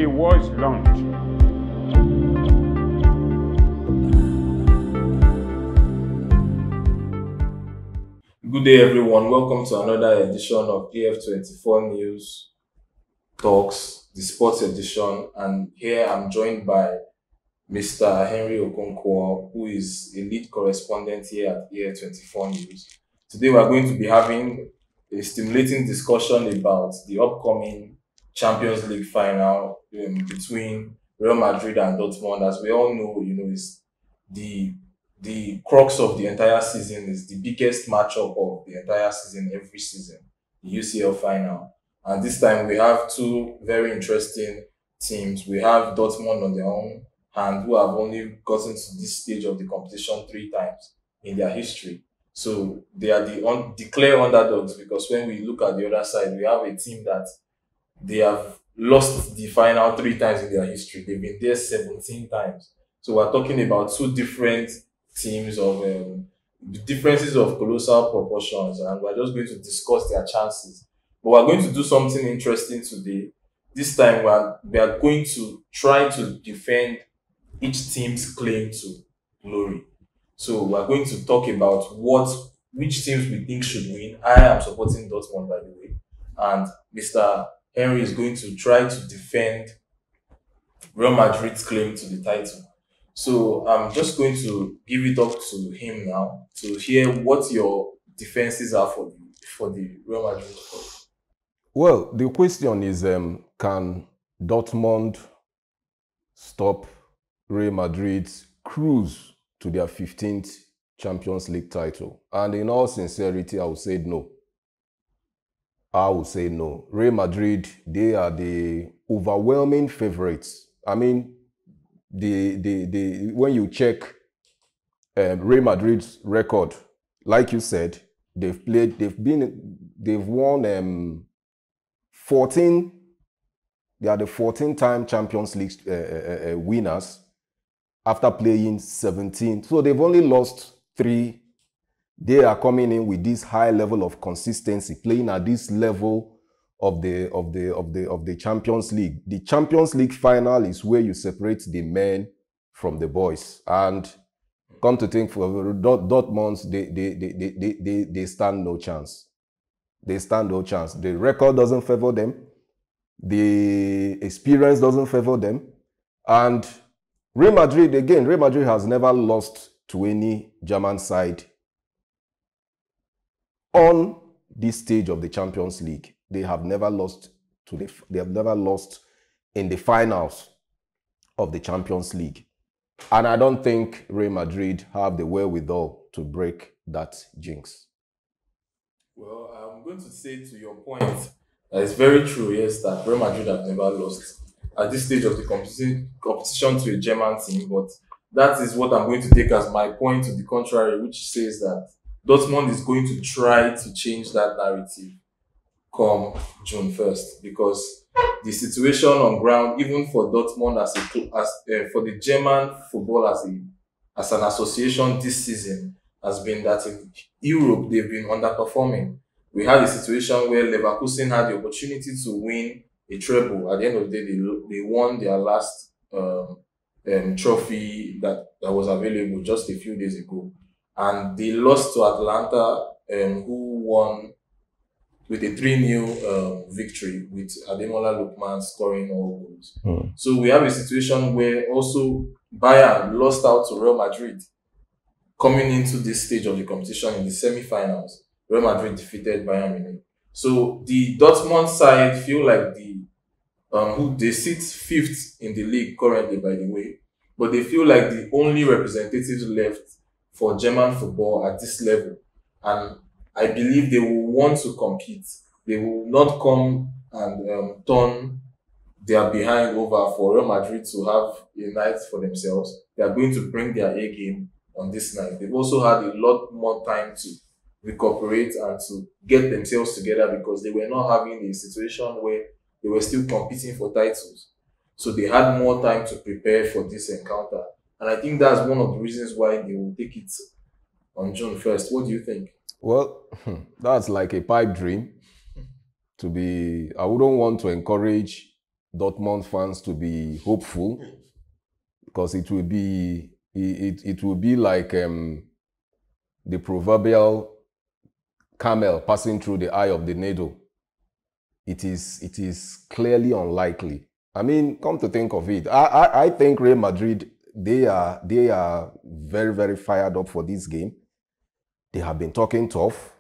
the world's launched. Good day, everyone. Welcome to another edition of AF24NEWS Talks, the sports edition. And here I'm joined by Mr. Henry Okonkwo, who is a lead correspondent here at AF24NEWS. Today, we're going to be having a stimulating discussion about the upcoming Champions League final between Real Madrid and Dortmund. As we all know, is the crux of the entire season, is the biggest matchup of the entire season every season, the UCL final. And this time we have two very interesting teams. We have Dortmund on their own hand, who have only gotten to this stage of the competition 3 times in their history. So they are the clear underdogs, because when we look at the other side, we have a team that they have lost the final 3 times in their history. They've been there 17 times. So we're talking about two different teams of differences of colossal proportions, and we're just going to discuss their chances. But we're going to do something interesting today. This time we are going to try to defend each team's claim to glory. So we're going to talk about which teams we think should win. I am supporting Dortmund, by the way, and Mr. Henry is going to try to defend Real Madrid's claim to the title. So I'm just going to give it up to him now to hear what your defenses are for the Real Madrid club. Well, the question is, can Dortmund stop Real Madrid's cruise to their 15th Champions League title? And in all sincerity, I will say no. I will say no. Real Madrid, they are the overwhelming favorites. I mean, when you check Real Madrid's record, like you said, they've won 14. They are the 14-time Champions League winners after playing 17. So they've only lost 3. They are coming in with this high level of consistency, playing at this level of the Champions League. The Champions League final is where you separate the men from the boys. And come to think, for Dortmund, they stand no chance. They stand no chance. The record doesn't favor them. The experience doesn't favor them. And Real Madrid has never lost to any German side on this stage of the Champions League. They have never lost in the finals of the Champions League. And I don't think Real Madrid have the wherewithal to break that jinx. Well, I'm going to say to your point that it's very true, yes, that Real Madrid have never lost at this stage of the competition to a German team. But that is what I'm going to take as my point to the contrary, which says that Dortmund is going to try to change that narrative come June 1st, because the situation on ground, even for Dortmund for the German football as an association this season, has been that in Europe they've been underperforming. We had a situation where Leverkusen had the opportunity to win a treble. At the end of the day, they won their last trophy that was available just a few days ago, and they lost to Atlanta, who won with a 3-0 victory, with Ademola Lookman scoring all goals. So we have a situation where also Bayern lost out to Real Madrid coming into this stage of the competition in the semi-finals. Real Madrid defeated Bayern Munich. So the Dortmund side feel like they sit 5th in the league currently, by the way, but they feel like the only representatives left for German football at this level. And I believe they will want to compete. They will not come and turn their behind over for Real Madrid to have a night for themselves. They are going to bring their A game on this night. They've also had a lot more time to recuperate and to get themselves together, because they were not having a situation where they were still competing for titles. So they had more time to prepare for this encounter. And I think that's one of the reasons why they will take it on June 1st. What do you think? Well, that's like a pipe dream. I wouldn't want to encourage Dortmund fans to be hopeful, because it will be like the proverbial camel passing through the eye of the needle. It is clearly unlikely. I mean, come to think of it, I think Real Madrid, they are very, very fired up for this game. They have been talking tough.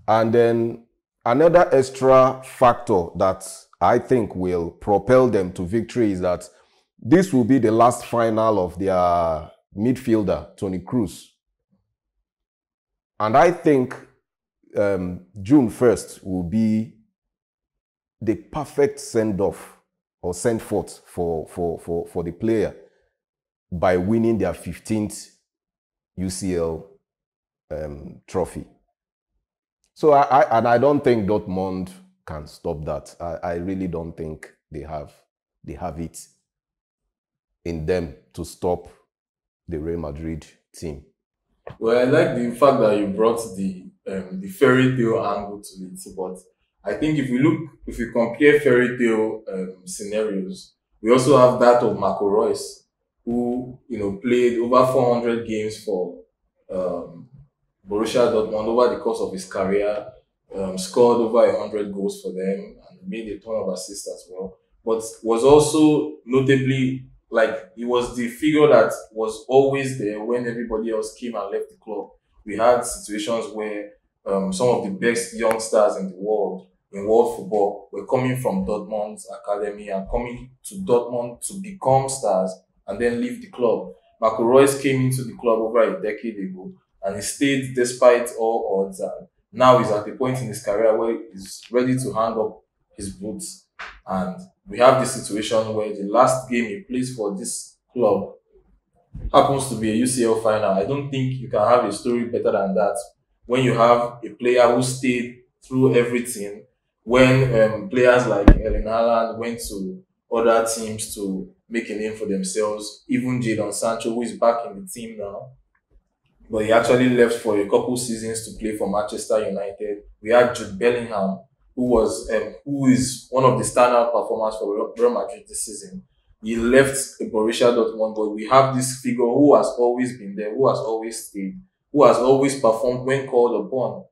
And then another extra factor that I think will propel them to victory is that this will be the last final of their midfielder, Toni Kroos. And I think June 1st will be the perfect send-off or send-forth for the player by winning their 15th UCL trophy. So I don't think Dortmund can stop that. I really don't think they have it in them to stop the Real Madrid team. Well, I like the fact that you brought the fairy tale angle to it, but I think if we compare fairy tale scenarios, we also have that of Marco Reus, who played over 400 games for Borussia Dortmund over the course of his career, scored over 100 goals for them, and made a ton of assists as well. But was also notably, like, he was the figure that was always there when everybody else came and left the club. We had situations where some of the best young stars in world football were coming from Dortmund's academy and coming to Dortmund to become stars and then leave the club. Marco Reus came into the club over a decade ago, and he stayed despite all odds. And now he's at a point in his career where he's ready to hang up his boots. And we have this situation where the last game he plays for this club happens to be a UCL final. I don't think you can have a story better than that when you have a player who stayed through everything. When players like Erling Haaland went to other teams to make a name for themselves, even Jadon Sancho, who is back in the team now, but he actually left for a couple seasons to play for Manchester United. We had Jude Bellingham, who is one of the standout performers for Real Madrid this season. He left Borussia Dortmund, but we have this figure who has always been there, who has always stayed, who has always performed when called upon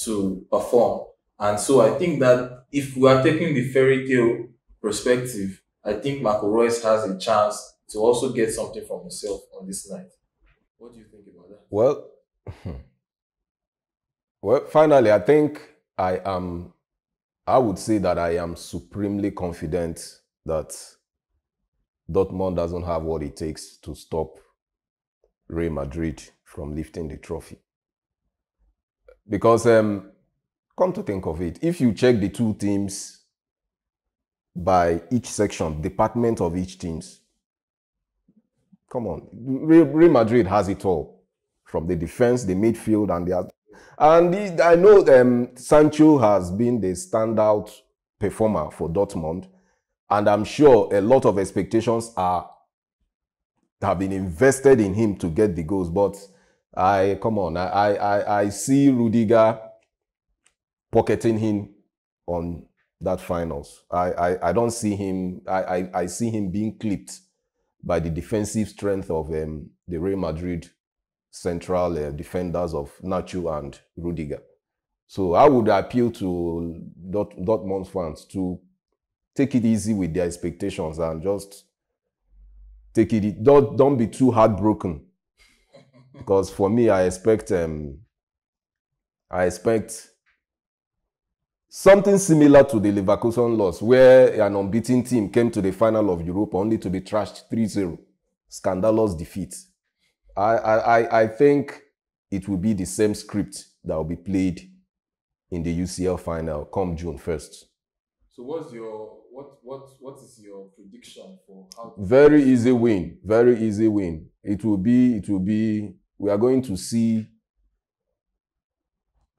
to perform. And so I think that if we are taking the fairy tale perspective, I think Marco Reus has a chance to also get something for himself on this night. What do you think about that? Well, finally, I think I would say that I am supremely confident that Dortmund doesn't have what it takes to stop Real Madrid from lifting the trophy. Because, come to think of it, if you check the two teams by each section, department of each teams, come on, Real Madrid has it all. From the defense, the midfield, and I know Sancho has been the standout performer for Dortmund, and I'm sure a lot of expectations have been invested in him to get the goals. But I see Rudiger pocketing him on that finals. I don't see him. I see him being clipped by the defensive strength of the Real Madrid central defenders of Nacho and Rudiger. So I would appeal to Dortmund fans to take it easy with their expectations and just take it. Don't be too heartbroken, because for me, I expect something similar to the Leverkusen loss, where an unbeaten team came to the final of Europe only to be trashed 3-0. Scandalous defeat. I think it will be the same script that will be played in the UCL final come June 1st. So what is your prediction for how? Very easy win. Very easy win. It will be. We are going to see.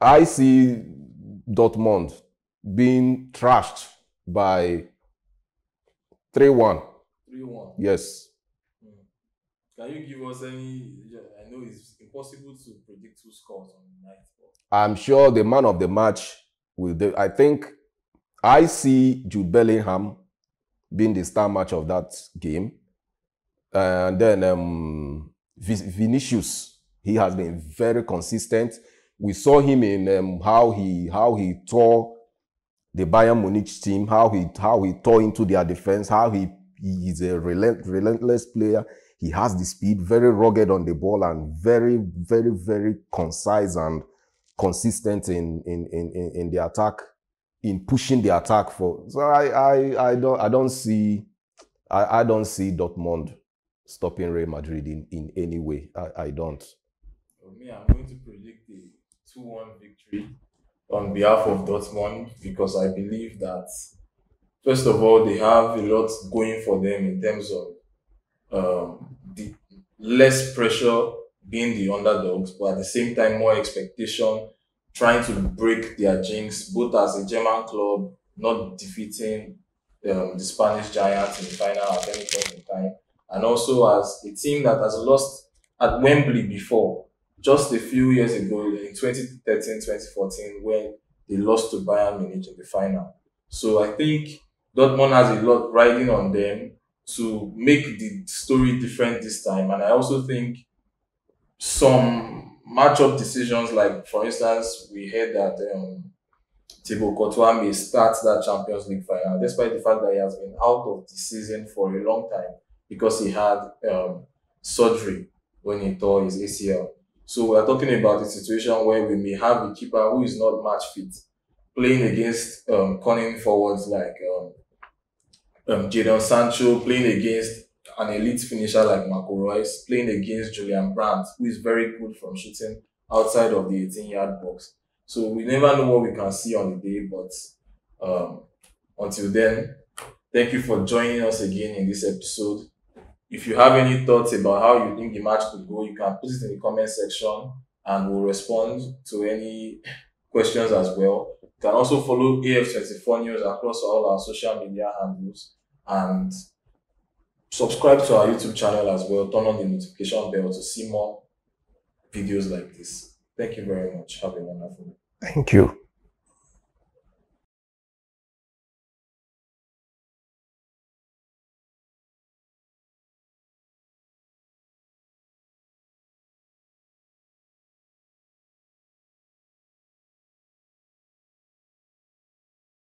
I see Dortmund being trashed by 3-1. 3-1. Yes. Can you give us any? I know it's impossible to predict who scores on the night. I'm sure the man of the match will do. I think I see Jude Bellingham being the star match of that game. And then Vinicius, he has been very consistent. We saw him in how he tore the Bayern Munich team, how he tore into their defense, how he is a relentless player. He has the speed, very rugged on the ball, and very, very, very concise and consistent in the attack, in pushing the attack for. So I don't see Dortmund stopping Real Madrid in any way. I don't. For me, I'm going to predict a 2-1 victory on behalf of Dortmund, because I believe that, first of all, they have a lot going for them in terms of the less pressure being the underdogs, but at the same time more expectation, trying to break their jinx, both as a German club, not defeating the Spanish giants in the final at any point in time, and also as a team that has lost at Wembley before, just a few years ago in 2013-2014, when they lost to Bayern Munich in the final. So I think Dortmund has a lot riding on them to make the story different this time. And I also think some matchup decisions, like for instance, we heard that Thibaut Courtois may start that Champions League final, despite the fact that he has been out of the season for a long time because he had surgery when he tore his ACL. So we are talking about a situation where we may have a keeper who is not match fit, playing against cunning forwards like Jadon Sancho, playing against an elite finisher like Marco Reus, playing against Julian Brandt, who is very good from shooting outside of the 18-yard box. So we never know what we can see on the day, but until then, thank you for joining us again in this episode. If you have any thoughts about how you think the match could go, you can put it in the comment section and we'll respond to any questions as well. You can also follow AF24NEWS across all our social media handles and subscribe to our YouTube channel as well. Turn on the notification bell to see more videos like this. Thank you very much. Have a wonderful day. Thank you.